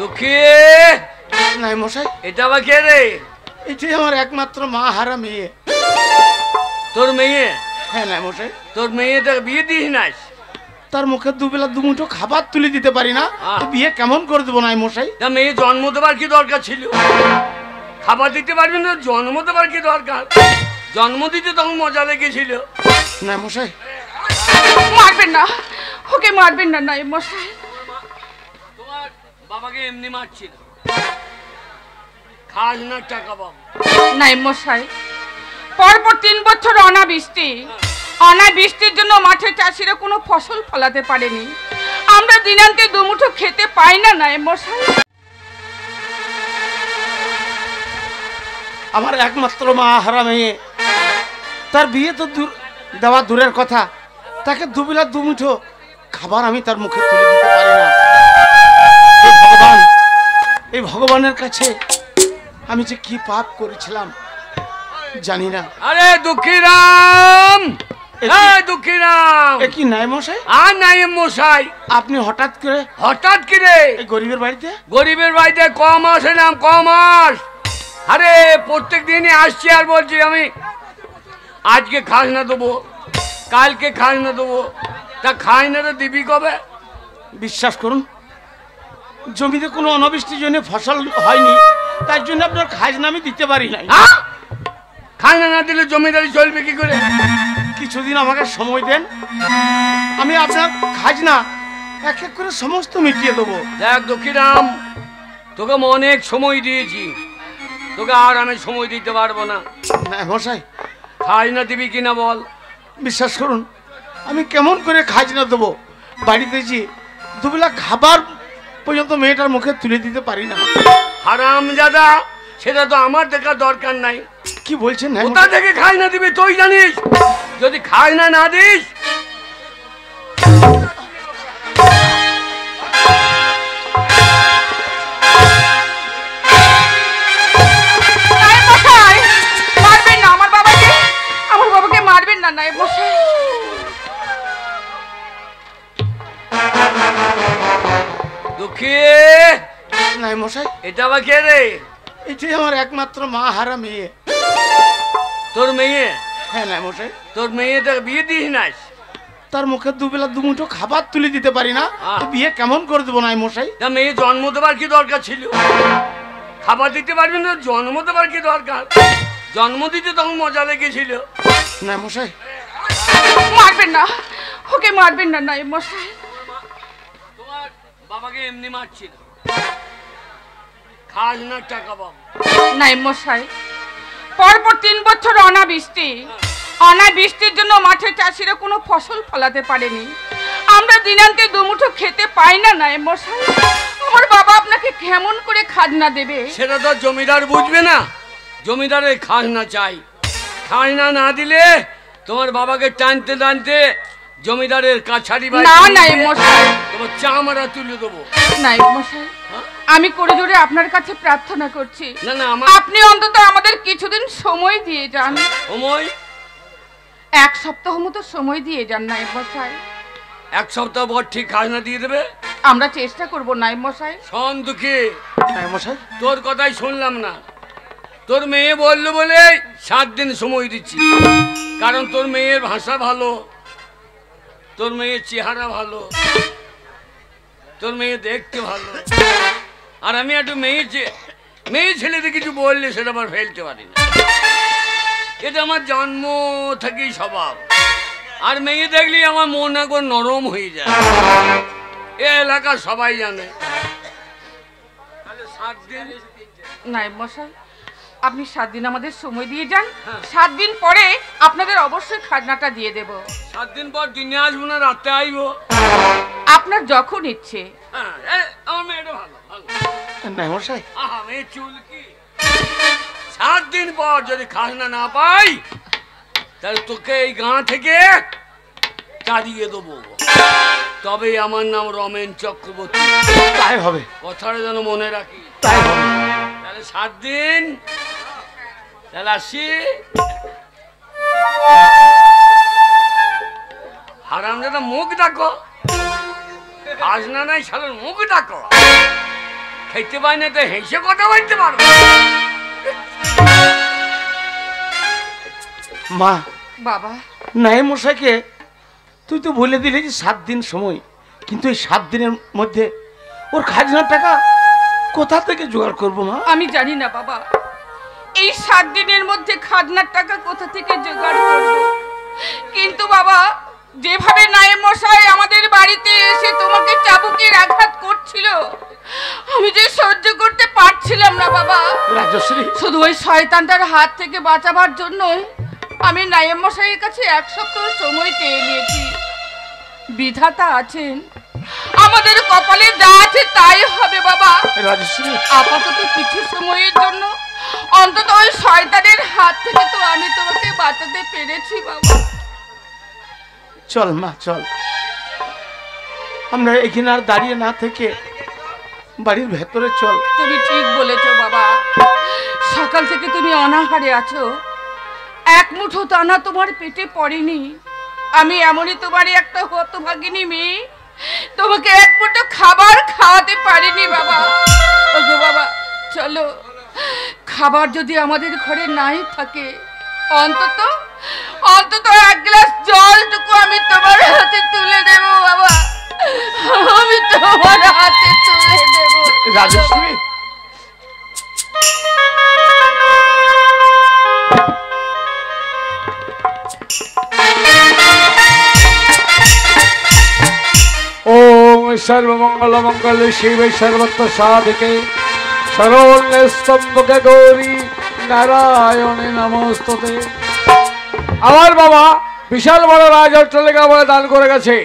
দুঃখী নাই মশাই, এটা আবার কে রে? এটাই আমার একমাত্র মা হারা মেয়ে। তোর মেয়ে? হ্যাঁ নাই মশাই। তোর মেয়েটা বিয়ে দিস নাই? তার মুখে দুবেলা দুমুঠো খাবার তুলে দিতে পারি না, বিয়ে কেমন করে দেবো নাই মশাই? তা মেয়ে জন্ম দেবার কি দরকার ছিল? খাবার দিতে পারবি না, জন্ম দেবার কি দরকার? জন্ম দিতে তখন মজা লেগেছিল। না মশাই, মারবেন না, ওকে মারবেন না নাই মশাই। তোমার বাবাকে এমনি মারছি না, খাস না টাকা পাবো। নাই মশাই, পরপর 3 বছর অনাবৃষ্টি, অনাবৃষ্টির জন্য মাঠে চাষিরা কোনো ফসল ফলাতে পারেনি। আমরা দিনান্তে দুমুঠো খেতে পাই না নাই মশাই। আমার একমাত্র মা হারা মেয়ে, তার বিয়ে তো দেওয়া দূরের কথা, তাকে দুবেলা দুমুঠো খাবার আমি তার মুখে তুলে দিতে পারি না। ভগবান, এই ভগবানের কাছে আমি যে কি পাপ করেছিলাম জানি না। আরে দুঃখীরাম, দুঃখীরাম। এ কি নাই মশাই? আর নাই মশাই, আপনি হঠাৎ করে? হঠাৎ করে এই গরিবের বাড়িতে? গরিবের বাড়িতে কম আসলাম, কম আস। আরে প্রত্যেক দিনই আসছি আর বলছি আমি আজকে খাজনা দেবো, কালকে খাজনা দেবো। তা খাজনাটা দিবি কবে? বিশ্বাস করুন, জমিতে কোনো অনাবৃষ্টির জন্য ফসল হয়নি, তার জন্য আপনার খাজনা আমি দিতে পারি নাই। খাজনা না দিলে জমিদারি চলবে কি করে? কিছুদিন আমাকে সময় দেন, আমি আপনার খাজনা এক এক করে সমস্ত মিটিয়ে দেবো। দেখ দুঃখীরাম, তোকে অনেক সময় দিয়েছি, তোকে আর আমি সময় দিতে পারবো না। মশাই, খাজনা দিবি কিনা বল? বিশ্বাস করুন, আমি কেমন করে খাজনা দেবো? বাড়িতে যে দুবেলা খাবার পর্যন্ত মেয়েটার মুখে তুলে দিতে পারি না। হারামজাদা, সেটা তো আমার দেখার দরকার নাই। কি বলছেন? কোথা থেকে খাজনা দিবি তুই জানিস? যদি খাজনা না দিস মারবেন না আমার বাবাকে, আমার বাবাকে মারবেন না নাই মশাই। দুঃখী নাই মশাই, এটা আবার কে রে? এটাই আমার একমাত্র মা হারা মেয়ে। তোর মেয়ে? হ্যাঁ নাই মশাই। তোর মেয়েটা বিয়ে দিস নাই? তার মুখে দুবেলা দুমুঠো খাবার তুলে দিতে পারি না, বিয়ে কেমন করে দেবো নাই মশাই? তা মেয়ে জন্ম দেবার কি দরকার ছিল? খাবার দিতে পারবি না, জন্ম দেবার কি দরকার? জন্ম দিতে তখন মজা লেগেছিল। না মশাই, মারবেন না, ওকে মারবেন না নাই মশাই। তোমার বাবাকে এমনি মারছি না, খাস না টাকা পাবো। নাই মশাই, পরপর 3 বছর অনাবৃষ্টি, অনাবৃষ্টির জন্য মাঠে চাষিরা কোনো ফসল ফলাতে পারেনি। আমরা দিনান্তে দুমুঠো খেতে পাই না নাই মশাই। আমার বাবা আপনাকে কেমন করে খাজনা দেবে? সেটা তো জমিদার বুঝবে না, জমিদারের খাজনা চাই। খাজনা না দিলে তোমার বাবাকে টানতে টানতে জমিদারের কাছারি বাড়ি না নাই মশাই, তোমার চামড়া তুলে দেবো। নাই মশাই, আমি করে জোরে আপনার কাছে প্রার্থনা করছি, না না, আপনি অন্তত আমাদের কিছুদিন সময় দিয়ে যান। সময়? 1 সপ্তাহ মতো সময় দিয়ে যান নাই মশাই। 1 সপ্তাহ পর ঠিক খাজনা দিয়ে দেবে? আমরা চেষ্টা করব নাই মশাই। শোন দুঃখী, মশাই তোর কথাই শুনলাম না। তোর মেয়ে বললো বলে 7 দিন সময় দিচ্ছি, কারণ তোর মেয়ের ভাষা ভালো, তোর মেয়ের চেহারা ভালো, তোর মেয়ে দেখতে ভালো। আর আমি একটু মেয়ে ছেলেদের কিছু বললে সেটা আবার ফেলতে পারি না, এটা আমার জন্ম থেকেই স্বভাব। আর মেয়ে দেখলেই আমার মন একবার নরম হয়ে যায়, এ এলাকা সবাই জানে। তাহলে 7 দিন? নাই মশাই, আপনি 7 দিন আমাদের সময় দিয়ে যান, 7 দিন পরে আপনাদের অবশ্যই খাজনাটা দিয়ে দেব। 7 দিন পর দিনে আসবো না রাতে আসবো? আপনার যখন ইচ্ছে। আমার মেয়েটা ভালো ভালো। নাই মশাই, আহা মেয়ে চুল কি! 7 দিন পর যদি খাজনা না পাই তাহলে তোকে এই গাঁ থেকে তাড়িয়ে দেবো, তবে আমার নাম রমেন চক্রবর্তী। তাই হবে, কথাটা যেন মনে রাখি। তাই হবে। তাহলে 7 দিন, তাহলে আসি। হারামজাদা মুখ ডাকো, খাজনা নাই শালার মুখ ডাকো। খেতে পাই না তো হেসে কথা বলতে পারবো? মা, বাবা নাই মশাইকে তুই তো বলে দিলি যে 7 দিন সময়, কিন্তু এই 7 দিনের মধ্যে ওর খাজনার টাকা কোথা থেকে জোগাড় করবো মা? আমি জানি না বাবা, এই 7 দিনের মধ্যে খাজনার টাকা কোথা থেকে জোগাড় করব, কিন্তু বাবা যেভাবে নায়েব মশাই আমাদের বাড়িতে এসে তোমাকে চাবুকের আঘাত করছিল, আমি যে সহ্য করতে পারছিলাম না বাবা। রাজশ্রী, শুধু ওই শয়তানটার হাত থেকে বাঁচাবার জন্যই আমি নায়েব মশাইয়ের কাছে 1 সপ্তাহ সময় চেয়ে নিয়েছি। বিধাতা আছেন, আমাদের কপালে যা আছে তাই হবে বাবা। রাজশ্রী, আপাতত কিছু সময়ের জন্য অন্তত ওই শয়তানের হাত থেকে তো আমি তোমাকে বাঁচাতে পেরেছি বাবা। চল মা চল, আমরা এখানে আর দাঁড়িয়ে না থেকে বাড়ির ভেতরে চল। তুমি ঠিক বলেছো বাবা, সকাল থেকে তুমি অনাহারে আছো, 1 মুঠো দানা তোমার পেটে পড়েনি। আমি এমনই তোমারই একটা হতভাগিনী মেয়ে, তোমাকে 1 মুঠো খাবার খাওয়াতে পারিনি বাবা। ওগো বাবা চলো, খাবার যদি আমাদের ঘরে নাই থাকে অন্তত 1 গ্লাস জলটুকু আমি তোমার হাতে তুলে দেব বাবা, আমি তোমার হাতে তুলে দেব। রাজশ্রী, ओम सर्वमंगल मंगल शिव सर्वत्र साधिके सर्वोन्नत स्तंभके गौरी नारायणे नमस्तुते। আমার বাবা বিশাল বড় রাজ অট্টালিকা বলে দান করে গেছে,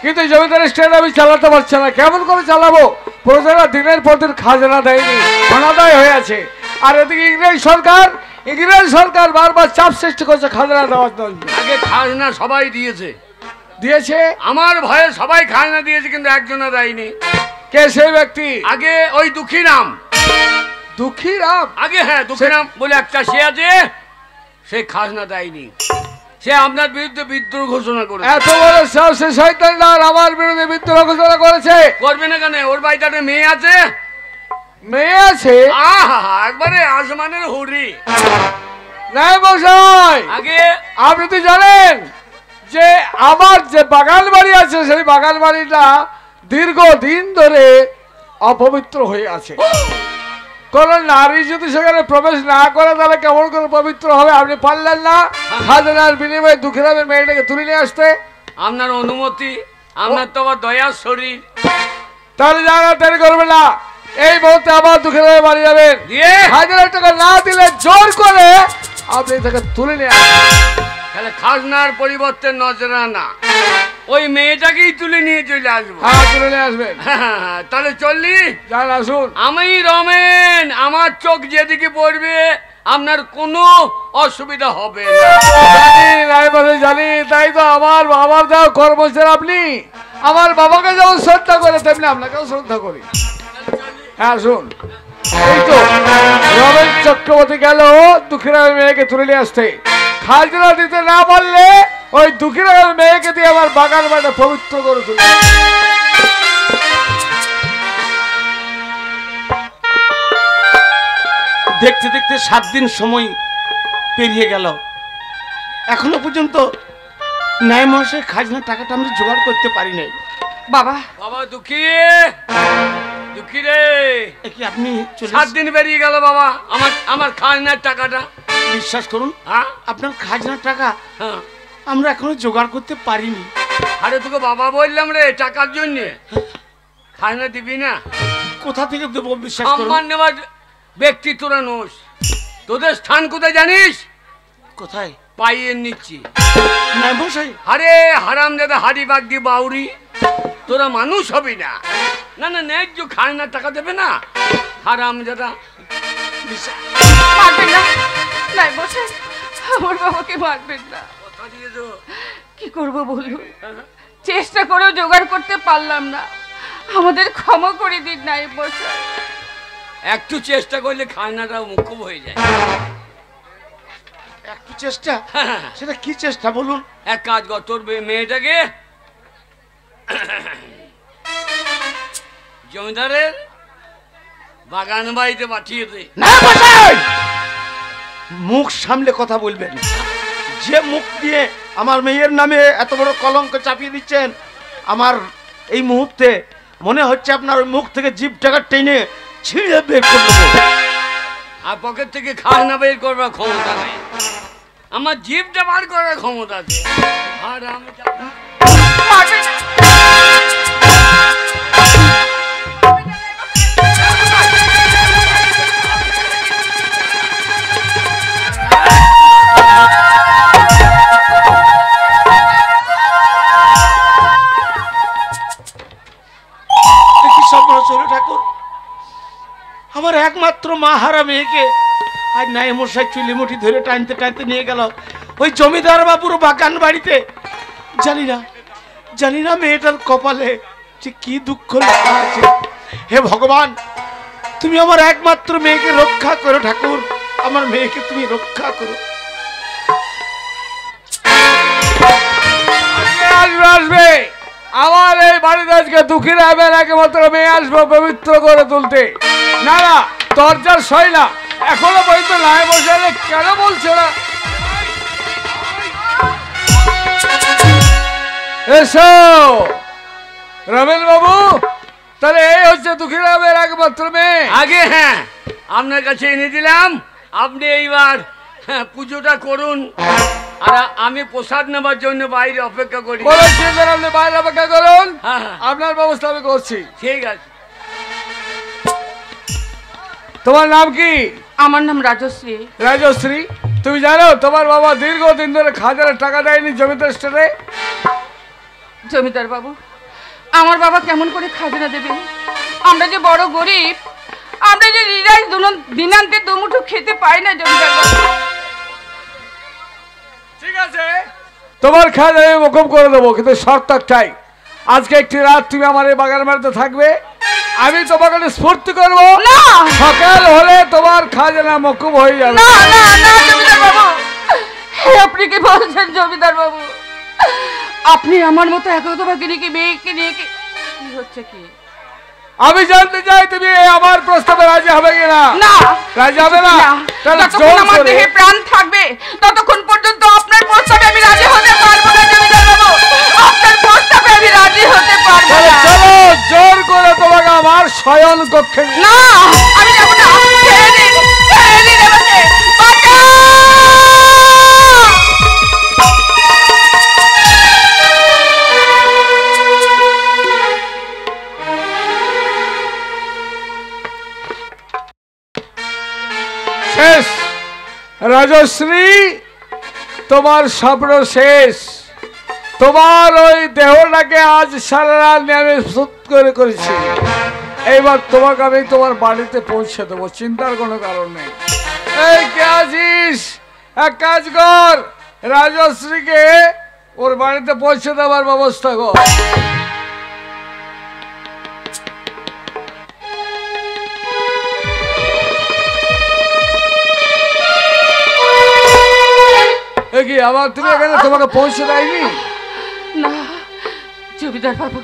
কিন্তু জমিদার স্টেট আমি চালাতে পারছি না। কেমন করে চালাবো? প্রজারা দিনের পর দিন খাজনা দেয়নি, অনাদায় হয়ে আছে। আর এদিকে ইংরেজ সরকার বারবার চাপ সৃষ্টি করছে খাজনা দেওয়ার জন্য। আগে খাজনা সবাই দিয়েছে, আমার ভয়ে সবাই খাজনা দিয়েছে, কিন্তু একজনও দেয়নি। কে সেই ব্যক্তি? আগে ওই দুঃখীরাম। আগে হ্যাঁ, দুঃখীরাম বলে একটা সে আছে, সে খাজনা দেয়নি। সে আপনার বিরুদ্ধে বিদ্রোহ ঘোষণা করেছে। এত বড় সাহসী শয়তানরা আমার বিরুদ্ধে বিদ্রোহ ঘোষণা করেছে? করবে না কেন? ওর বাড়িতে মেয়ে আছে। মেয়ে আছে? আহা, একবারে আসমানের হুড়ি। নায়েব মশাই, আগে আপনি তো জানেন যে আমার যে বাগান বাড়ি আছে, সেই বাগান বাড়িটা দীর্ঘদিন ধরে অপবিত্র হয়ে আছে। কোন নারী যদি সেখানে প্রবেশ না করে তাহলে কেমন করে পবিত্র হবে? আপনি পারলেন না খাজনার বিনিময়ে দুঃখীরামের মেয়েটাকে তুলে নিয়ে আসতে? আপনার অনুমতি, আপনার তো আবার দয়ার শরীর। তাহলে যারা দেরি করবে না, এই মুহূর্তে আবার দুঃখীরামের বাড়ি যাবেন, দিয়ে 1000 টাকা না দিলে জোর করে আপনি তাকে তুলে নিয়ে আসবেন। তাহলে খাজনার পরিবর্তে নজরানা ওই মেয়েটাকেই তুলে নিয়ে চলে আসবো। হ্যাঁ, তুলে নিয়ে আসবেন। তাহলে চললি, যান আসুন। আমি রমেন, আমার চোখ যেদিকে পড়বে আপনার কোনো অসুবিধা হবে না। জানি, তাই তো আমার বাবার যা কর্মচারী আপনি, আমার বাবাকে যেমন শ্রদ্ধা করে তেমনি আপনাকেও শ্রদ্ধা করি। হ্যাঁ আসুন। এই তো রমেন চক্রবর্তী গেল দুঃখীরামের মেয়েকে তুলে নিয়ে আসতে। খাজনা দিতে না পারলে ওই দুঃখীরামের মেয়েকে দিয়ে আমার বাগান বাড়িটা পবিত্র করে তুলে। দেখতে দেখতে 7 দিন সময় পেরিয়ে গেল, এখনো পর্যন্ত ন্যায় মহাশয় খাজনার টাকাটা আমরা জোগাড় করতে পারি নাই। বাবা বাবা দুঃখী, দুঃখী রে, কি আপনি 7 দিন বেরিয়ে গেল বাবা, আমার খাজনার টাকাটা। বিশ্বাস করুন, হ্যাঁ আপনার খাজনার টাকা হ্যাঁ, আমরা এখনো জোগাড় করতে পারিনি। আরে তোকে বাবা বললাম রে, টাকার জন্য খাজনা দিবি না? কোথা থেকে দেবো? বিশ্বাস করুন। সম্মান নেওয়ার ব্যক্তি তোরা নোস। তোদের স্থান কোথায় জানিস? কোথায়? পাইয়ের নিচ্ছি। ন্যায় মহাশয়, আরে হারাম দাদা, হাড়ি বাগ দিয়ে বাউরি, তোরা মানুষ হবি না। না না, ন্যায্য খাজনার টাকা দেবে না হারাম দাদা। মারবেন না নাই বসে, আমার বাবাকে মারবেন না। কথা দিয়েছো, কি করবো বলুন, চেষ্টা করেও জোগাড় করতে পারলাম না, আমাদের ক্ষমা করে দিন নাই বসে। একটু চেষ্টা করলে খাজনাটা মুখ্য হয়ে যায়। একটু চেষ্টা? সেটা কি চেষ্টা বলুন? এক কাজ কর, তোর মেয়েটাকে জমিদারের বাগান বাড়িতে পাঠিয়ে দে। না মশাই, মুখ সামলে কথা বলবেন। যে মুখ দিয়ে আমার মেয়ের নামে এত বড় কলঙ্ক চাপিয়ে দিচ্ছেন, আমার এই মুহূর্তে মনে হচ্ছে আপনার ওই মুখ থেকে জিভটাকে টেনে ছিঁড়ে বের করে দেবো। আর পকেট থেকে খাজনা বের করবার ক্ষমতা নাই, আমার জিভটা বার করার ক্ষমতা আছে। আর আমি ঠাকুর, আমার একমাত্র মা হারা মেয়েকে আজ নাই মশাই চুলি মুঠি ধরে টানতে টানতে নিয়ে গেল ওই জমিদার বাবুর বাগান বাড়িতে। জানি না মেয়েটার কপালে যে কি দুঃখ লেখা আছে। হে ভগবান, তুমি আমার একমাত্র মেয়েকে রক্ষা করো ঠাকুর, আমার মেয়েকে তুমি রক্ষা করো। আসবে আমার এই বাড়িতে আজকে দুঃখীর আবের একমাত্র মেয়ে আসবো পবিত্র করে তুলতে। না না, দরজার সই না, এখনো পর্যন্ত নাই বসে কেন বলছে না? এসো রমেন বাবু, তাহলে এই হচ্ছে দুঃখীর আবের একমাত্র মেয়ে। আগে হ্যাঁ আপনার কাছে এনে দিলাম, আপনি এইবার পুজোটা করুন, আর আমি প্রসাদ নেবার জন্য বাইরে অপেক্ষা করি। আপনি বাইরে অপেক্ষা করুন, হ্যাঁ হ্যাঁ আপনার ব্যবস্থা আমি করছি। ঠিক আছে। তোমার নাম কি? আমার নাম রাজশ্রী। রাজশ্রী, তুমি জানো তোমার বাবা দীর্ঘদিন ধরে খাজারের টাকা দেয়নি জমিদার স্টেটে? জমিদার বাবু, আমার বাবা কেমন করে খাজনা দেবে? আমরা যে বড় গরিব, আমরা যে দিনান্তে দুমুঠো খেতে পাই না জমিদার বাবু। ঠিক আছে, তোমার খাজনা আমি মকুব করে দেবো, কিন্তু শর্ত একটাই, আজকে একটি রাত তুমি আমার এই বাগান বাড়িতে থাকবে, আমি তোমাকে স্ফূর্তি করবো, না সকাল হলে তোমার খাজনা মকুব হয়ে যাবে। না না না জমিদার বাবু, আপনি কি বলছেন জমিদার বাবু? আপনি আমার মতো একতভাগিনী কি মেয়েকে নিয়ে কি হচ্ছে কি? আমি জানতে চাই তুমি আমার প্রস্তাবে রাজি হবে কিনা? না রাজি হবে না? যতক্ষণ আমার দেহে প্রাণ থাকবে ততক্ষণ পর্যন্ত আপনার প্রস্তাবে আমি রাজি হতে পারবো না জমিদার বাবু, আপনার প্রস্তাবে আমি রাজি হতে পারবো না। চলো জোর করে তোমাকে আমার শয়ন কক্ষে। না আমি যাবো না, ছেড়ে দিন আমাকে, বাঁচাও! শেষ রাজশ্রী, তোমার স্বপ্ন শেষ। তোমার ওই দেহটাকে আজ সারা রাত আমি সুত করে করেছি, এইবার তোমাকে আমি তোমার বাড়িতে পৌঁছে দেবো, চিন্তার কোনো কারণ নেই। এই কে আছিস, এক কাজ কর, রাজশ্রীকে ওর বাড়িতে পৌঁছে দেওয়ার ব্যবস্থা কর। কি আবার তুমি এখানে তোমাকে পৌঁছে দেয়নি? না জমিদার বাবু,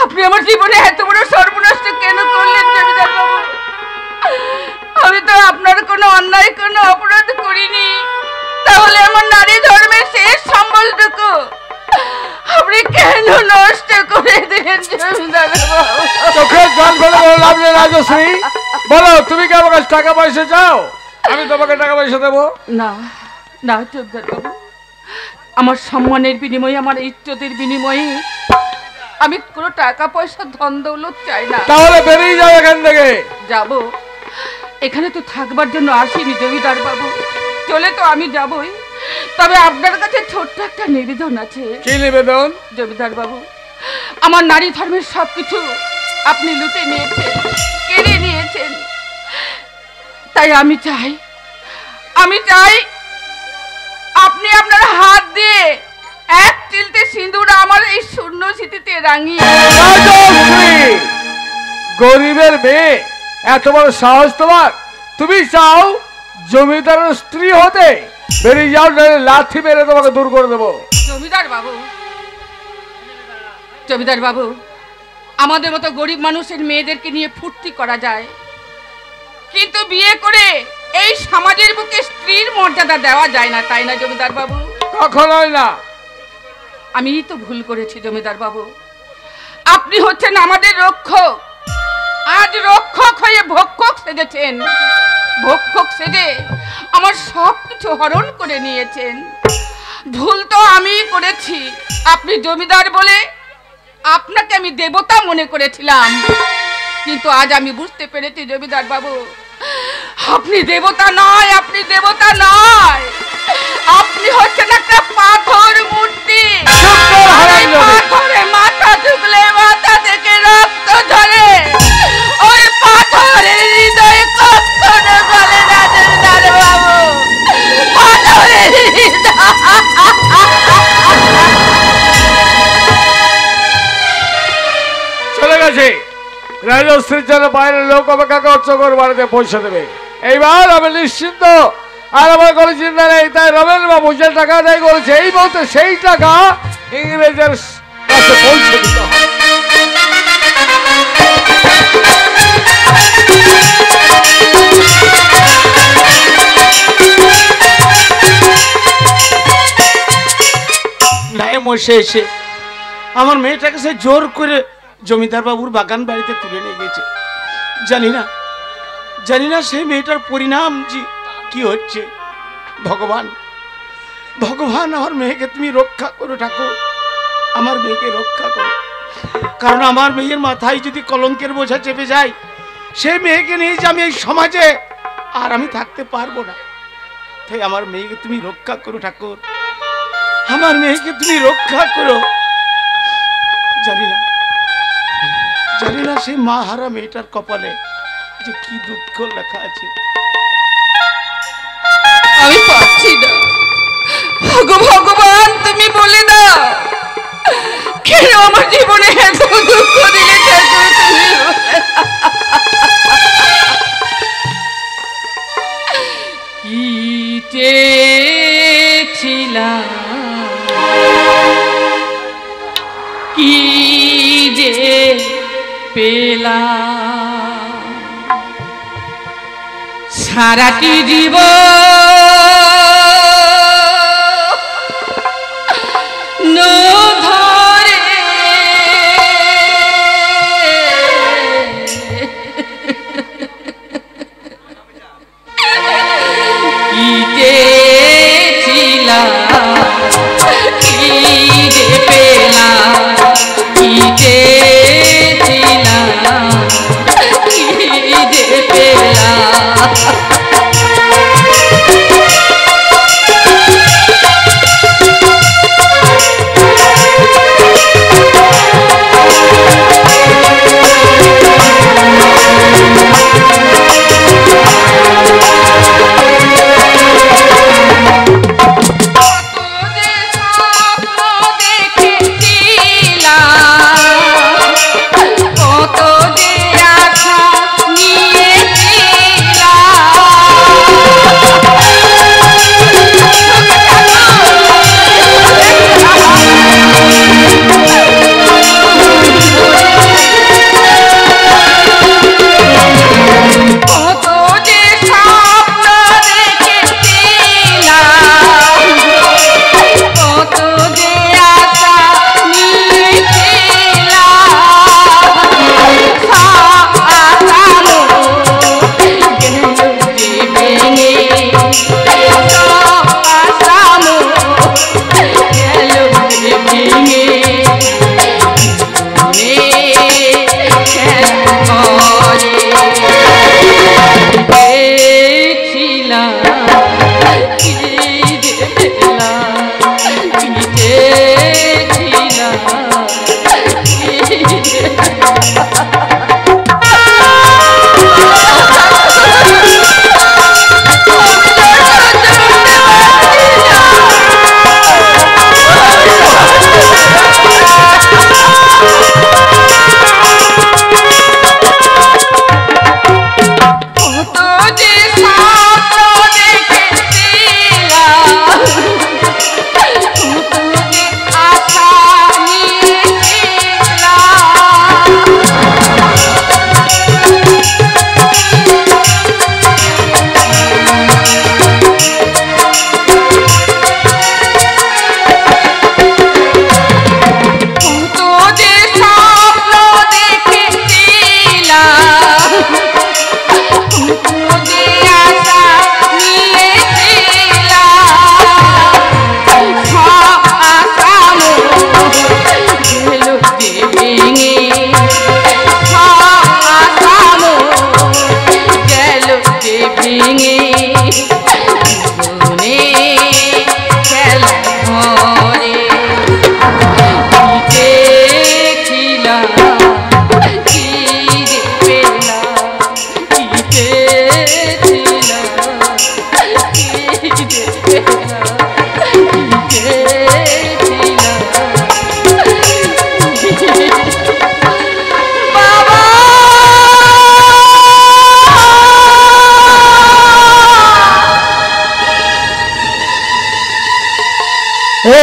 আপনি আমার জীবনে এত বড় সর্বনাশ কেন করলেন জমিদার বাবু? আমি তো আপনার কোনো অন্যায় কোনো অপরাধ করিনি, তাহলে আমার নারী ধর্মের শেষ সম্বলটুকু আপনি কেন নষ্ট করে দিলেন জমিদার বাবু? চোখে জল ফেলে বলো লাভ নেই রাজশ্রী, বলো তুমি কি আমার কাছে টাকা পয়সা চাও? আমি তোমাকে টাকা পয়সা দেবো। না না জমিদার বাবু, আমার সম্মানের বিনিময়ে, আমার ইজ্জতের বিনিময়ে আমি কোনো টাকা পয়সা ধন দৌলত চাই না। তাহলে বেরিয়ে যাও এখান থেকে। যাব, এখানে তো থাকবার জন্য আসিনি জমিদার বাবু, চলে তো আমি যাবই, তবে আপনার কাছে ছোট্ট একটা নিবেদন আছে। কি নিবেদন? জমিদার বাবু, আমার নারী ধর্মের সবকিছু আপনি লুটে নিয়েছেন, কেড়ে নিয়েছেন, তাই আমি চাই আপনি আপনার হাত দিয়ে এক চিলতে সিঁদুর আমার এই শূন্য স্মৃতিতে রাঙিয়ে। গরিবের মেয়ে, এত বড় সাহস তোমার? তুমি চাও জমিদারের স্ত্রী হতে? বেরিয়ে যাও, লাথি মেরে তোমাকে দূর করে দেবো। জমিদার বাবু আমাদের মতো গরিব মানুষের মেয়েদেরকে নিয়ে ফুর্তি করা যায়, কিন্তু বিয়ে করে এই সমাজের বুকে স্ত্রীর মর্যাদা দেওয়া যায় না, তাই না জমিদার বাবু? কখনোই না। আমি তো ভুল করেছি জমিদার বাবু। আপনি হচ্ছেন আমাদের রক্ষক, আজ রক্ষক হয়ে ভক্ষক সেজেছেন। ভক্ষক সেজে আমার সব কিছু হরণ করে নিয়েছেন। ভুল তো আমিই করেছি। আপনি জমিদার বলে আপনাকে আমি দেবতা মনে করেছিলাম, কিন্তু আজ আমি বুঝতে পেরেছি জমিদার বাবু, আপনি দেবতা নয়, আপনি দেবতা নয়, আপনি হচ্ছেন একটা পাথর মূর্তি। পাথরে মাথা ঢুকলে মাথা থেকে রক্ত ঝরে, ওই পাথরের হৃদয় কখনো গলে না জমিদার বাবু, পাথরের চলে গেছে। রাজশ্রীর জন্য বাইরের লোক অপেক্ষা করছে, ওর বাড়িতে পৌঁছে দেবে। এইবার আমি নিশ্চিন্ত, আর আমার কোনো চিন্তা নেই। তাই রমেন বাবু যে টাকা আদায় করেছে, এই মুহূর্তে সেই টাকা ইংরেজের কাছে পৌঁছে দিতে হবে। নাই মশে এসে আমার মেয়েটাকে সে জোর করে জমিদার বাবুর বাগান বাড়িতে তুলে নিয়ে গেছে। জানি না সেই মেয়েটার পরিণাম কি হচ্ছে। ভগবান, ভগবান, আমার মেয়েকে তুমি রক্ষা করো ঠাকুর, আমার মেয়েকে রক্ষা করো। কারণ আমার মেয়ের মাথায় যদি কলঙ্কের বোঝা চেপে যায়, সেই মেয়েকে নিয়ে যে আমি এই সমাজে আর আমি থাকতে পারবো না। তাই আমার মেয়েকে তুমি রক্ষা করো ঠাকুর, আমার মেয়েকে তুমি রক্ষা করো। জানি না সেই মা হারা মেয়েটার কপালে যে কি দুঃখ লেখা আছে। আমি পাচ্ছি না। ভগবান, তুমি বলে দাও, কেন আমার জীবনে এত দুঃখ দিলে ঠাকুর? তুমি কি চেয়েছিলাম, কি যে পেলাম, সারাটি জীবন ধরে কি চেয়েছিলাম, কি যে পেলাম, কি চেয়েছিলাম, কি যে পেলাম। কত যে আশা নিয়েছিলাম,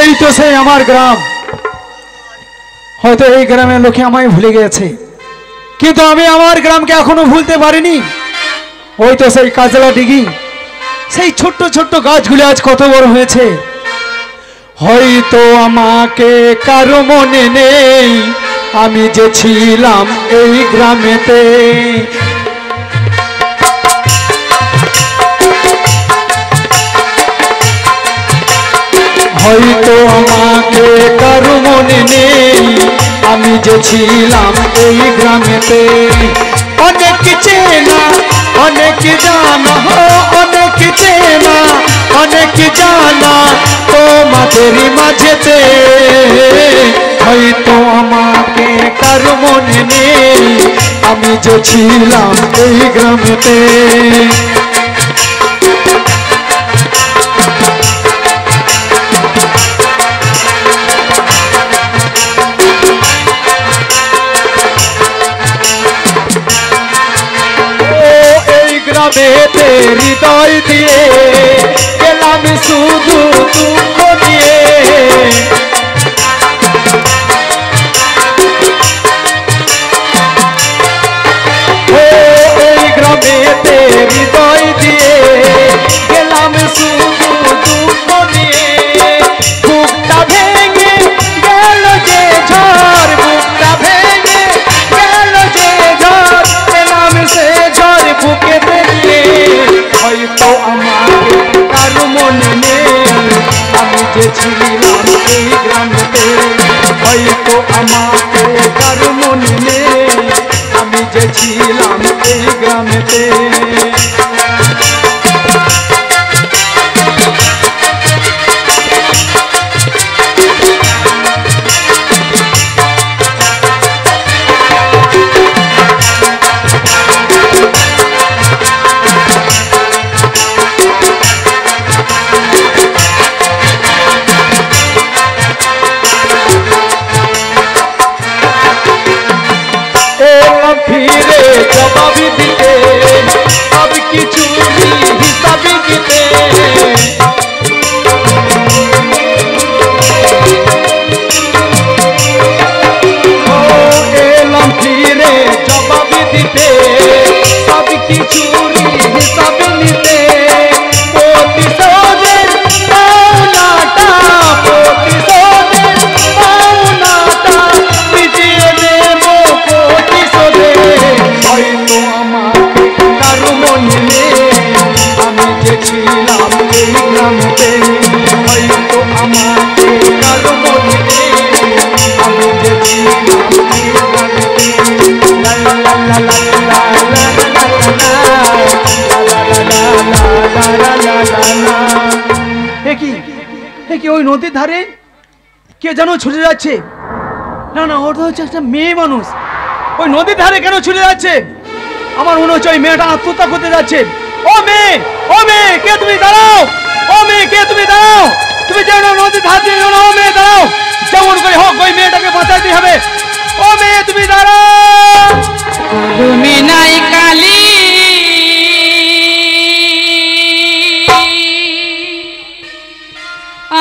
এই তো সেই আমার গ্রাম। হয়তো এই গ্রামের লোকে আমায় ভুলে গেছে, কিন্তু আমি আমার গ্রামকে এখনো ভুলতে পারিনি। ওই তো সেই কাজলা ডিগি, সেই ছোট্ট ছোট্ট গাছগুলি আজ কত বড় হয়েছে। হয়তো আমাকে কারো মনে নেই, আমি যে ছিলাম এই গ্রামেতে। হয়তো আমাকে কারো মনে নেই, আমি যে ছিলাম এই গ্রামেতে। অনেক চেনা অনেক জানা, অনেক চেনা অনেক জানা তোমাদের মাঝেতে। হয়তো আমাকে কারো মনে নেই, আমি যে ছিলাম এই গ্রামেতে। গ্রামেতে হৃদয় দিয়ে গেলাম শুধু দুঃখ নিয়ে। এই গ্রামেতে হৃদয় দিয়ে গেলাম শুধু দুঃখ নিয়ে। বুকটা ভেঙে গেল যে ঝড়, বুকটা ভেঙে গেল যে ঝড়, গেলাম সে ঝড় বুকেতে নিয়ে। হয়তো আমাকে কারো মনে নেই, আমি যে ছিলাম এই গ্রামেতে। হয়তো আমাকে কারো মনে নেই, আমি যে ছিলাম এই গ্রামেতে। ফিরে জবাব দিতে, সব কিছু হিসাব দিতে। ও এলাম ফিরে জবাব দিতে, সব কিছু হিসাব নিতে। প্রতিশোধের পাওনাটা, প্রতিশোধের পাওনাটা মিটিয়ে দেব প্রতিশোধে। হয়তো আমাকে কারো মনে নেই, আমি যে ছিলাম এই গ্রামেতে। হয়তো আমাকে কারো মনে নেই, আমি যে ছিলাম এই গ্রামেতে। লা লা লা লা লা লা লা লা লা লা। কি ওই নদীর ধারে কে যেন ছুটে যাচ্ছে? না না, ওটা হচ্ছে একটা মেয়ে মানুষ। ওই নদীর ধারে কেন ছুটে যাচ্ছে? আমার মনে হচ্ছে ওই মেয়েটা আত্মহত্যা করতে যাচ্ছে। ও মেয়ে, ও মেয়ে, কে তুমি? দাঁড়াও! ও মেয়ে, কে তুমি? দাঁড়াও! তুমি যেন নদীর ধার দিয়ে ও মেয়ে দাঁড়াও, যেমন করে হোক ওই মেয়েটাকে বাঁচাতে হবে। ও মেয়ে, তুমি দাঁড়াও! তুমি নাই কালী,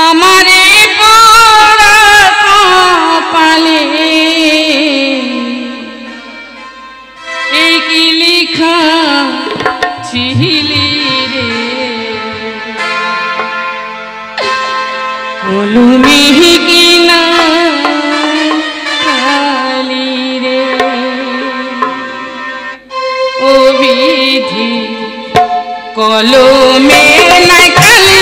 আমারে পোড়া কপালে এই কি লিখা ছিলি রে? কলমে কিনা খালি রে, ও বিধি কলমে নাই কালি।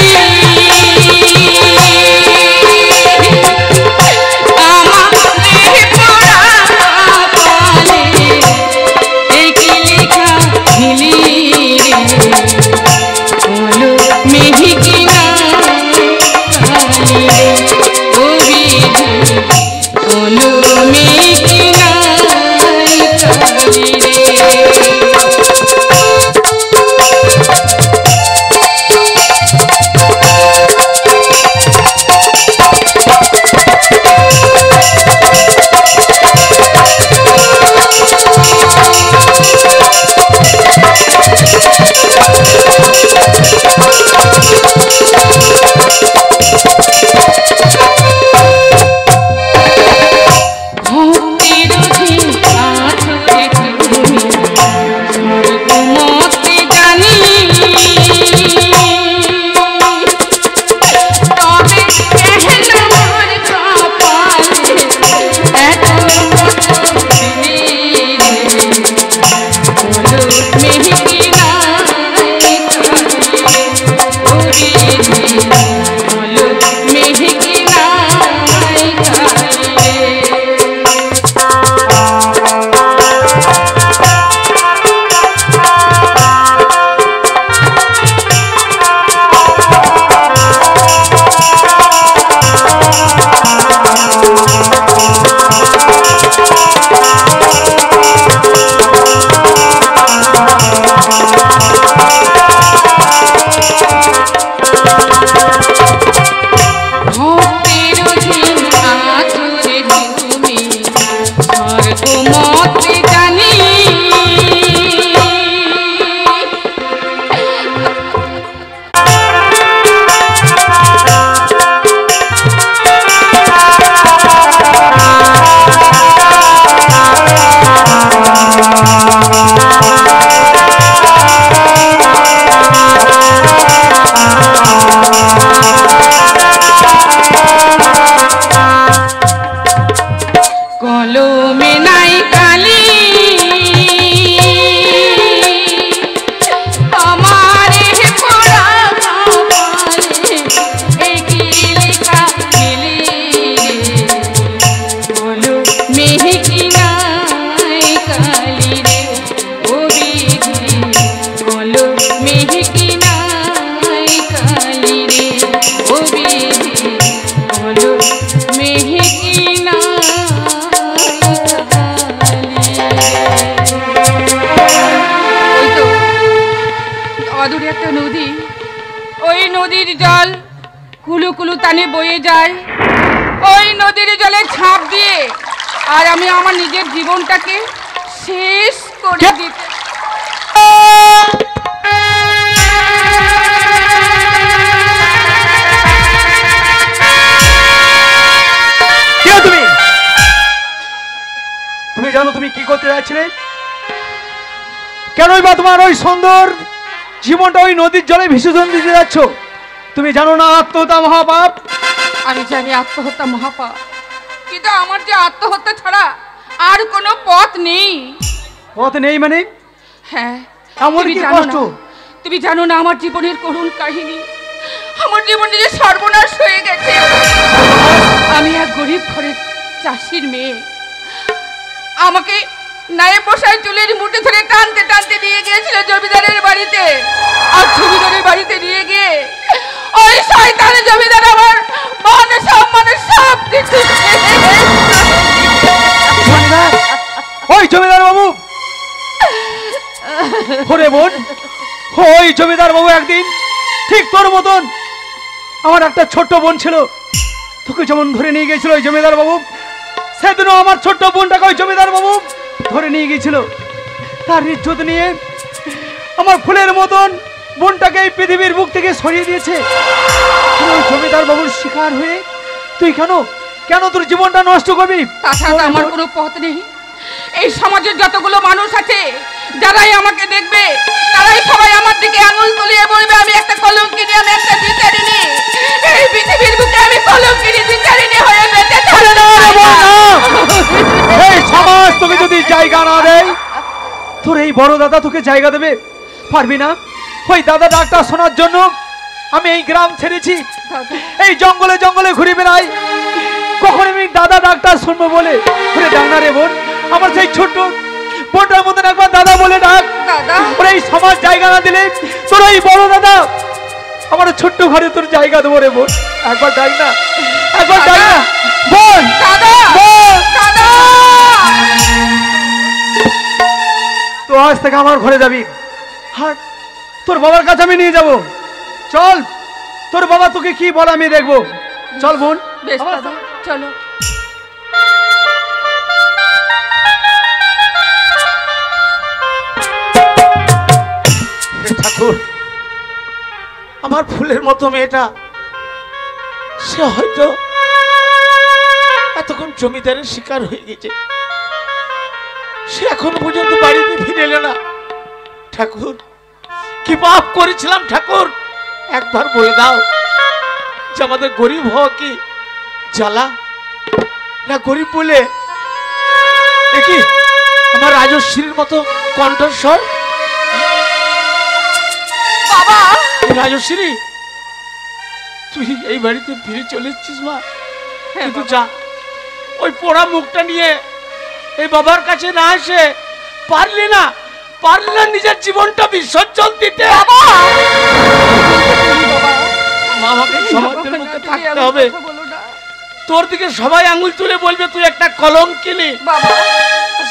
কলমে নাই কালি আমার পড়া কপালে একই লেখা মিলি বলো মেহকি নাই কালি রে ও বিধি বলো মেহকি নাই কালি রে ও বিধি বলো মেহকি নাই অদূরে একটা নদী, ওই নদীর জল কুলু কুলু টানে বয়ে যায়, ওই নদীর জলে ঝাঁপ দিয়ে আর আমি আমার নিজের জীবনটাকে শেষ করে দিতে। তুমি তুমি জানো তুমি কি করতে যাচ্ছিলে? কেনই বা তোমার ওই সুন্দর জীবনটা ওই নদীর জলে বিসর্জন দিতে যাচ্ছ? তুমি জানো না আত্মহত্যা মহাপাপ? আমি জানি আত্মহত্যা মহাপাপ, কিন্তু আমার যে আত্মহত্যা ছাড়া আর কোনো পথ নেই। পথ নেই মানে? হ্যাঁ, এমন কি কষ্ট? তুমি জানো না আমার জীবনের করুণ কাহিনী, আমার জীবনে যে সর্বনাশ হয়ে গেছে। আমি এক গরিব ঘরের চাষির মেয়ে, আমাকে নায়ে বসায় চুলের মুঠে ধরে টানতে টানতে নিয়ে গিয়েছিল জমিদারের বাড়িতে। আর জমিদারের বাড়িতে নিয়ে গিয়ে ওই শয়তান জমিদার আমার মান সম্মান সব কিছু ওই জমিদার বাবু, ওরে বোন, ওই জমিদার বাবু একদিন ঠিক তোর মতন আমার একটা ছোট্ট বোন ছিল, তোকে যেমন ধরে নিয়ে গেছিল ওই জমিদার বাবু, সেদিনও আমার ছোট্ট বোনটাকে ওই জমিদার বাবু ধরে নিয়ে গেছিল। তার ইজ্জত নিয়ে আমার ফুলের মতন বোনটাকে এই পৃথিবীর বুক থেকে সরিয়ে দিয়েছে। ওই জমিদার বাবুর শিকার হয়ে তুই কেন কেন তোর জীবনটা নষ্ট করবি? তাছাড়া আমার কোনো পথ নেই। এই সমাজের যতগুলো মানুষ আছে, যারাই আমাকে দেখবে তারাই সবাই আমার দিকে আঙুল তুলিয়ে বলবে আমি একটা কলঙ্কিনী, আমি একটা বিচারিণী। এই পৃথিবীর বুকে আমি কলঙ্কিনী বিচারিণী হয়ে বেঁচে থাকতে। এই সমাজ তোকে যদি জায়গা না দেয়, তোর এই বড় দাদা তোকে জায়গা দেবে? পারবি না। ওই দাদা ডাকটা শোনার জন্য আমি এই গ্রাম ছেড়েছি, এই জঙ্গলে জঙ্গলে ঘুরে বেড়াই। কখন আমি দাদা ডাকটা শুনবো বলে ঘুরে ডাক না রে বোন, আমার সেই ছোট্ট বোনটার মতন একবার দাদা বলে ডাক। এই সমাজ জায়গা না দিলে তোর এই বড় দাদা আমার ছোট্ট ঘরে তোর জায়গা দেবো রে বোন, একবার ডাক না, একবার ডাক না বোন। তো আজ থেকে আমার ঘরে যাবি, হাট তোর বাবার কাছে আমি নিয়ে যাব। চল, তোর বাবা তোকে কি বলে আমি দেখবো। চল বোন, চলো। ঠাকুর, আমার ফুলের মতো মেয়েটা সে হয়তো এতক্ষণ জমিদারের শিকার হয়ে গেছে, সে এখনো পর্যন্ত বাড়িতে ফিরে এলো না। ঠাকুর, কি পাপ করেছিলাম ঠাকুর, একবার বলে দাও যে আমাদের গরিব হওয়া কি জ্বালা না? গরিব বলে দেখি আমার রাজশ্রীর মতো কণ্ঠস্বর। বাবা, রাজশ্রী, তুই এই বাড়িতে ফিরে চলে এসেছিস মা, কিন্তু যা ওই পোড়া মুখটা নিয়ে এই বাবার কাছে না এসে পারলি না নিজের জীবনটা বিসর্জন দিতে। আমাকে সমাজের মুখে থাকতে হবে, তোর দিকে সবাই আঙুল তুলে বলবে তুই একটা কলঙ্কিনী।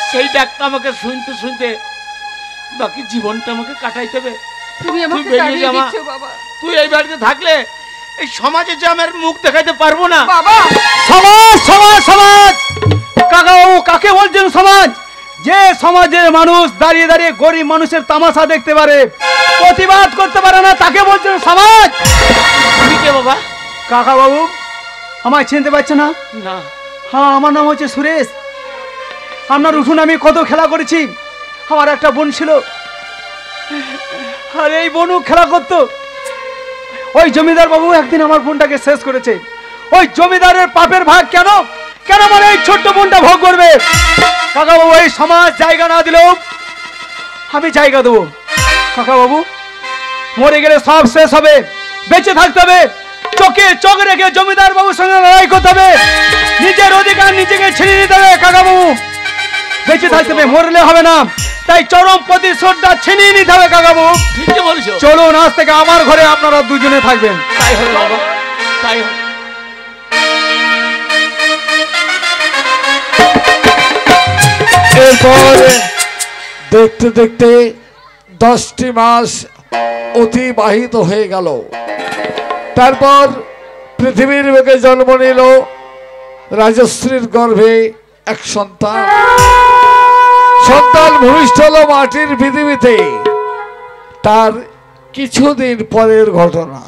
সেই ডাকটা আমাকে শুনতে শুনতে বাকি জীবনটা আমাকে কাটাইতে হবে। তুই এই বাড়িতে থাকলে এই সমাজে যে আমার মুখ দেখাইতে পারবো না। সমাজ সমাজ সমাজ কাকা বাবু, কাকে বলছেন সমাজ? যে সমাজের মানুষ দাঁড়িয়ে দাঁড়িয়ে গরিব মানুষের তামাশা দেখতে পারে, প্রতিবাদ করতে পারে না, তাকে বলছেন সমাজ। তুমি কে বাবা? কাকা বাবু, আমায় চিনতে পারছে না? না। হ্যাঁ, আমার নাম হচ্ছে সুরেশ। আপনার উঠুন আমি কত খেলা করেছি, আমার একটা বোন ছিল, আর এই বোনও খেলা করতো। ওই জমিদার বাবু একদিন আমার বোনটাকে শেষ করেছে। ওই জমিদারের পাপের ভাগ কেন কেন আমার এই ছোট্ট বোনটা ভোগ করবে? কাকা বাবু, এই সমাজ জায়গা না দিলেও আমি জায়গা দেবো। কাকা বাবু, মরে গেলে সব শেষ হবে, বেঁচে থাকতে হবে, চোখে চোখ রেখে জমিদার বাবুর সঙ্গে লড়াই করতে হবে, নিজের অধিকার নিজেকে ছিনিয়ে নিতে হবে। কাকা বাবু, বেঁচে থাকতে হবে, মরলে হবে না, তাই চরম প্রতিশোধটা ছিনিয়ে নিতে হবে। কাকা বাবু ঠিকই বলছো। চলুন, আজ থেকে আমার ঘরে আপনারা দুজনে থাকবেন। তাই হবে বাবা, তাই হবে। এরপর দেখতে দেখতে 10টি মাস অতিবাহিত হয়ে গেল। তারপর পৃথিবীর বুকে জন্ম নিল রাজশ্রীর গর্ভে এক সন্তান। সন্তান ভূমিষ্ঠ হলো মাটির পৃথিবীতে। তার কিছুদিন পরের ঘটনা।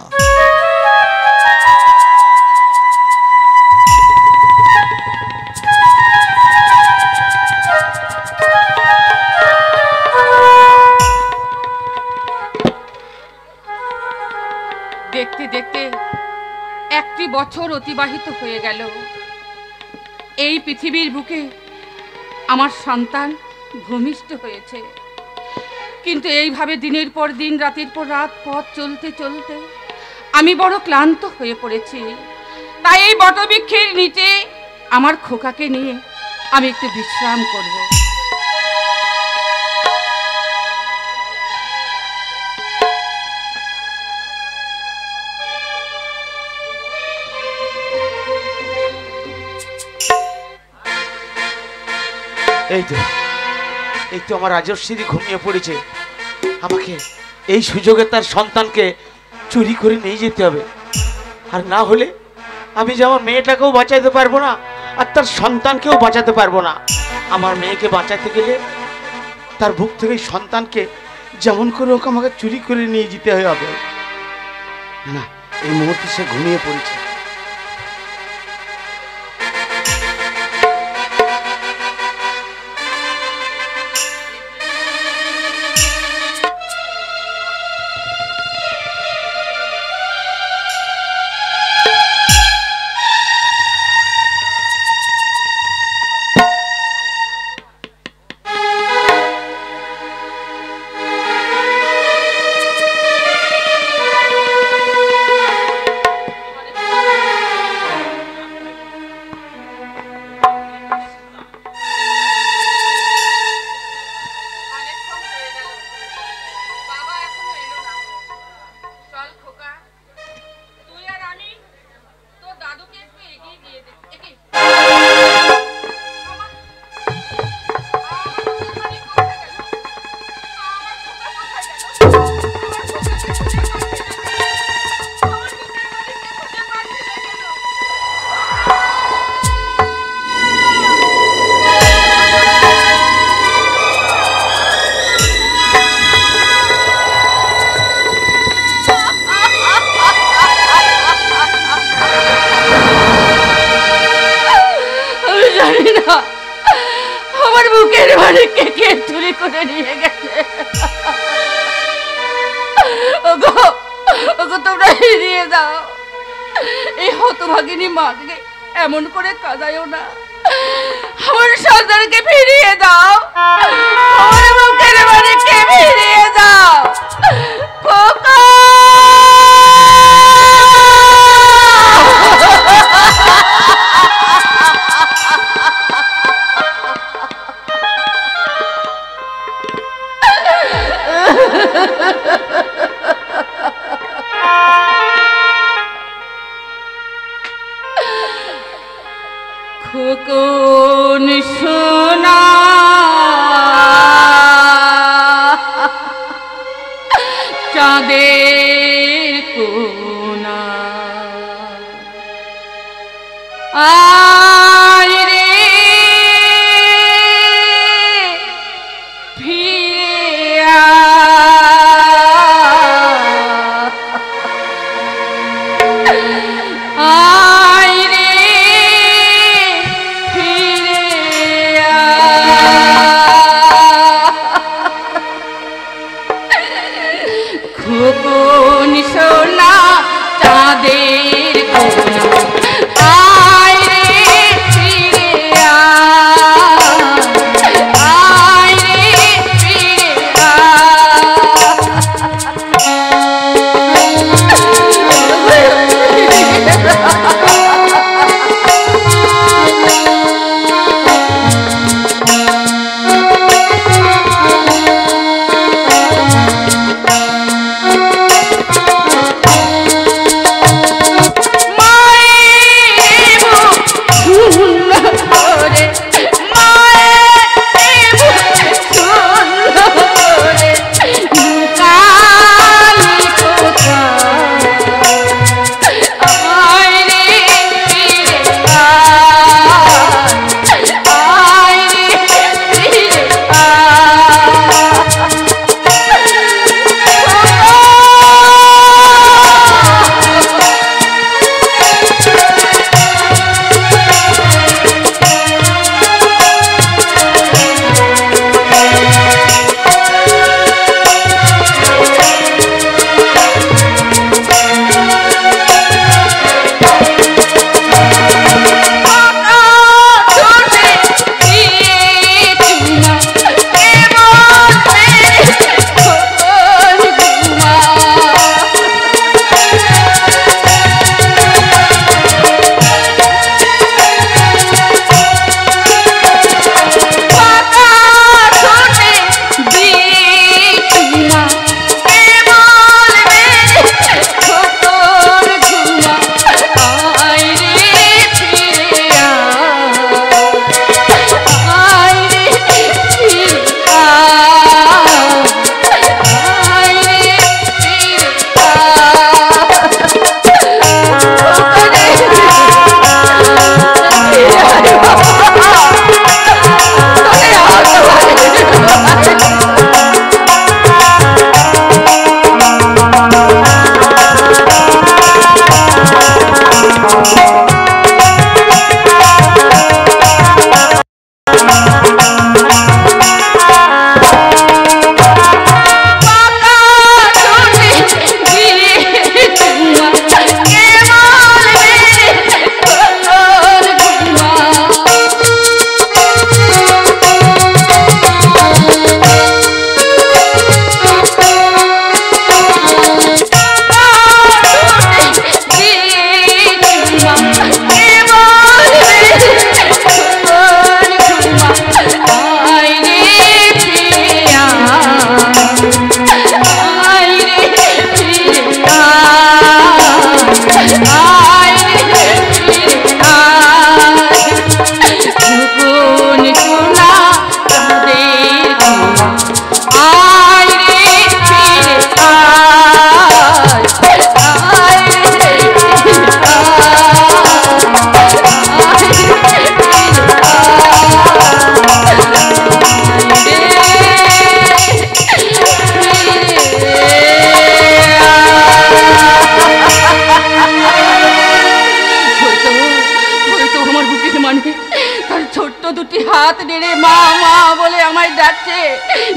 দেখতে দেখতে 1টি বছর অতিবাহিত হয়ে গেল। এই পৃথিবীর বুকে আমার সন্তান ভূমিষ্ঠ হয়েছে। কিন্তু এইভাবে দিনের পর দিন, রাতের পর রাত পথ চলতে চলতে আমি বড় ক্লান্ত হয়ে পড়েছি। তাই এই বটবৃক্ষের নিচে আমার খোকাকে নিয়ে আমি একটু বিশ্রাম করব। এই তো আমার রাজশ্রী ঘুমিয়ে পড়েছে। আমাকে এই সুযোগে তার সন্তানকে চুরি করে নিয়ে যেতে হবে, আর না হলে আমি যে আমার মেয়েটাকেও বাঁচাতে পারবো না, আর তার সন্তানকেও বাঁচাতে পারবো না। আমার মেয়েকে বাঁচাতে গেলে তার বুক থেকে সন্তানকে যেমন করে হোক আমাকে চুরি করে নিয়ে যেতে হবে। না, এই মুহূর্তে সে ঘুমিয়ে পড়েছে। এমন করে কাঁদায়ও না, আমার সন্তানকে ফিরিয়ে দাও, আমার মুখের বাড়িকে ফিরিয়ে দাও। খোকা খোকন সোনা চাঁদের কোনা আয় রে ফিরে আয় রে ফিরে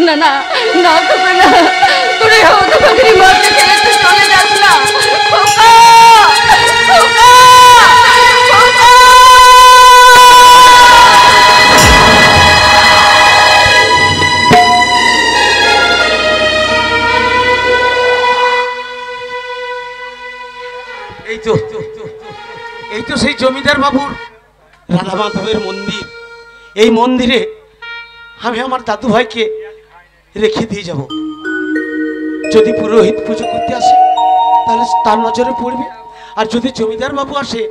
না না না খোকা না, তোর এই হতভাগিনী মাকে ছেড়ে তুই চলে যাস না খোকা, খোকা, খোকা। এই তো সেই জমিদার বাবুর রাধা মাধবের মন্দির। এই মন্দিরে আমি আমার দাদু ভাইকে রেখে দিয়ে যাব। যদি পুরোহিত পুজো করতে আসে তাহলে তার নজরে পড়বে, আর যদি জমিদার বাবু আসে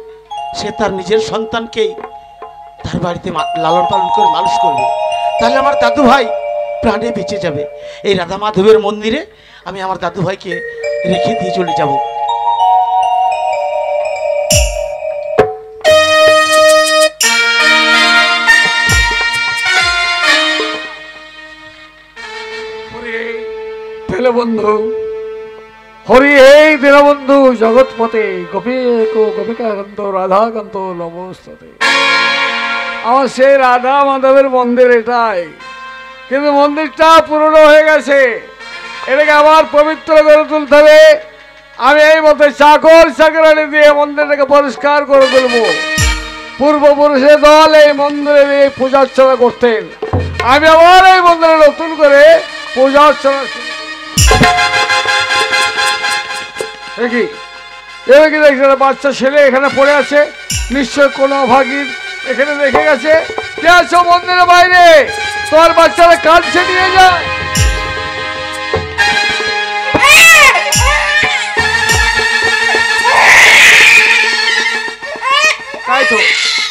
সে তার নিজের সন্তানকেই তার বাড়িতে লালন পালন করে মানুষ করবে, তাহলে আমার দাদু ভাই প্রাণে বেঁচে যাবে। এই রাধা মাধবের মন্দিরে আমি আমার দাদু ভাইকে রেখে দিয়ে চলে যাব। বন্ধু হরি এই দীনবন্ধু জগৎপতে গোপিকাকান্ত রাধাকান্ত নমস্তে। আমার সেই রাধা মাধবের মন্দির এটাই, কিন্তু মন্দিরটা পুরনো হয়ে গেছে, এটাকে আবার পবিত্র করে তুলতে হবে। আমি এই মতো চাকর চাকরানি দিয়ে মন্দিরটাকে পরিষ্কার করে তুলবো। পূর্বপুরুষের দল এই মন্দিরে পূজা অর্চনা করতেন, আমি আবার এই মন্দিরে নতুন করে পূজা অর্চনা। দেখি এবার কি দেখছি বাচ্চা ছেলে এখানে পড়ে আছে, নিশ্চয় কোনো অভাগীর এখানে রেখে গেছে। কে আছো মন্দিরের বাইরে? তোর বাচ্চারা কাঁদছে, নিয়ে যা। তাই তো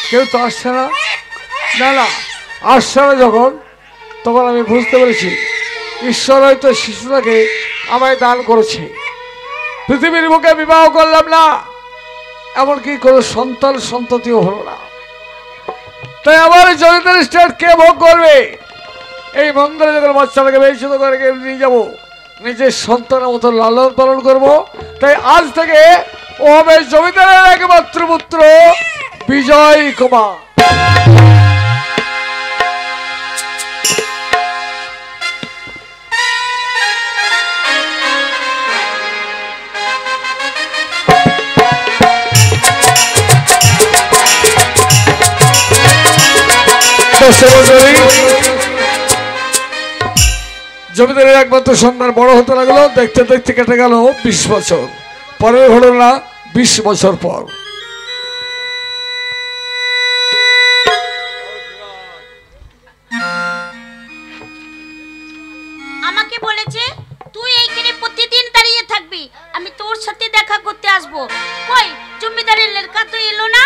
কেউ তো আসছে না, না না আসছে না যখন, তখন আমি বুঝতে পেরেছি ঈশ্বর হয়তো শিশুটাকে আমায় দান করেছে। পৃথিবীর বুকে বিবাহ করলাম না, এমনকি কোনো সন্তান সন্ততিও হলো না, তাই আমার জমিদার স্টেট কে ভোগ করবে? এই মন্দিরে যখন বাচ্চাটাকে বেশিত করে নিয়ে যাবো, নিজের সন্তানের মতো লালন পালন করব। তাই আজ থেকে ও হবে জমিদারের একমাত্র পুত্র বিজয় কুমার। জমিদারের একমাত্র সন্তান বড় হতে লাগলো, দেখতে দেখতে কেটে গেল 20 বছর। পরের ঘটনা 20 বছর পর। আমাকে বলেছে তুই এইখানে প্রতিদিন দাঁড়িয়ে থাকবি, আমি তোর সাথে দেখা করতে আসবো। কই জমিদারের লড়কা তো এলো না,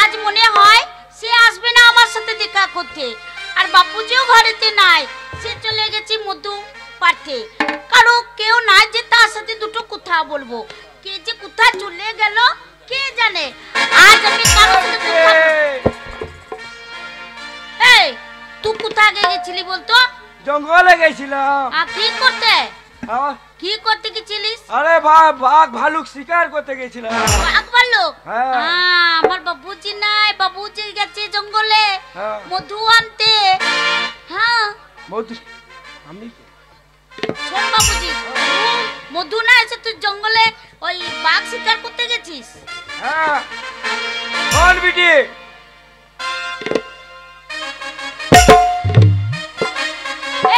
আজ মনে হয় সে আসবে না আমার সাথে দেখা করতে। আর বাপুজিও ঘরেতে নাই, সে চলে গেছে মধু পাড়তে। কারো কেউ নাই যে তার সাথে দুটো কথা বলবো, কে যে কোথায় চলে গেল কে জানে। আজ আমি কারো সাথে কথা। এই তুই কোথায় গেছিলি বলতো? জঙ্গলে গেছিলাম। কি করতে? কি করতে গেছিলিস? আরে বাঘ ভালুক শিকার করতে গেছিলাম। বাঘ ভালুক? হ্যাঁ। আমার বাবুজি নাই, বাবুজি গেছে জঙ্গলে মধু আনতে। হ্যাঁ মধু আমি শোন বাবুজি, মধু না এসে তুই জঙ্গলে ওই বাঘ শিকার করতে গেছিস? হ্যাঁ। কোন বিটি?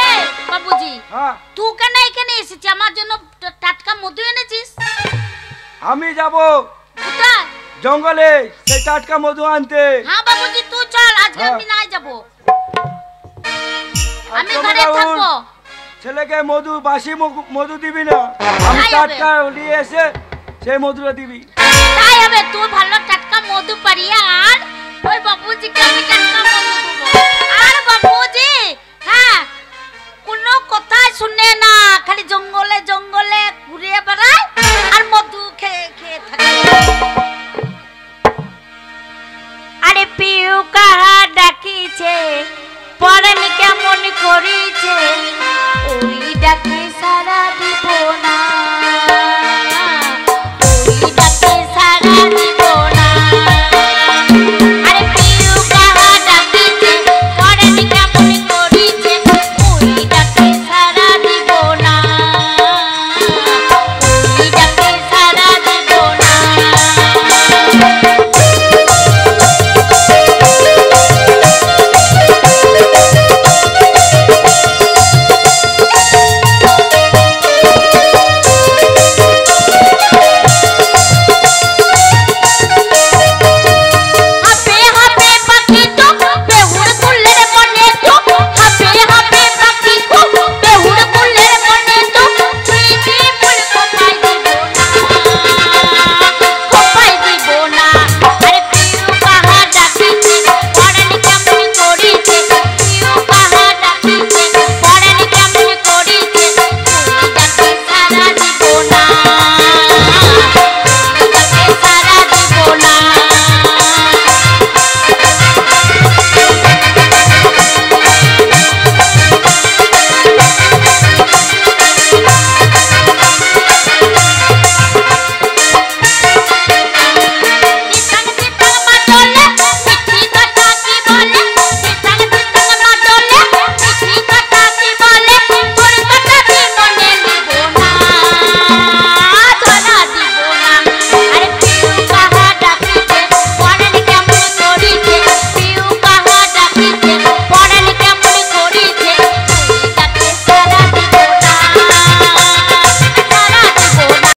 এই বাবুজি, হ্যাঁ তুই কেন এখানে এসেছিস? আমার জন্য টাটকা মধু এনেছিস? আমি যাব কোথায়? জঙ্গলে সেই টাটকা মধু আনতে। হ্যাঁ বাবুজি তুই চল, আজকে আমি নাই যাব, আমি ঘরে থাকবো। ছেলেকে মধু বাসি মধু দিবি না, আমি টাটকা নিয়ে এসে সেই মধুটা দিবি। তাই হবে, তুই ভালো টাটকা মধু পারিয়া আর ওই বাবুজিকে আমি টাটকা মধু দেবো। আর বাবুজি হ্যাঁ কোনো কথা শুনে না,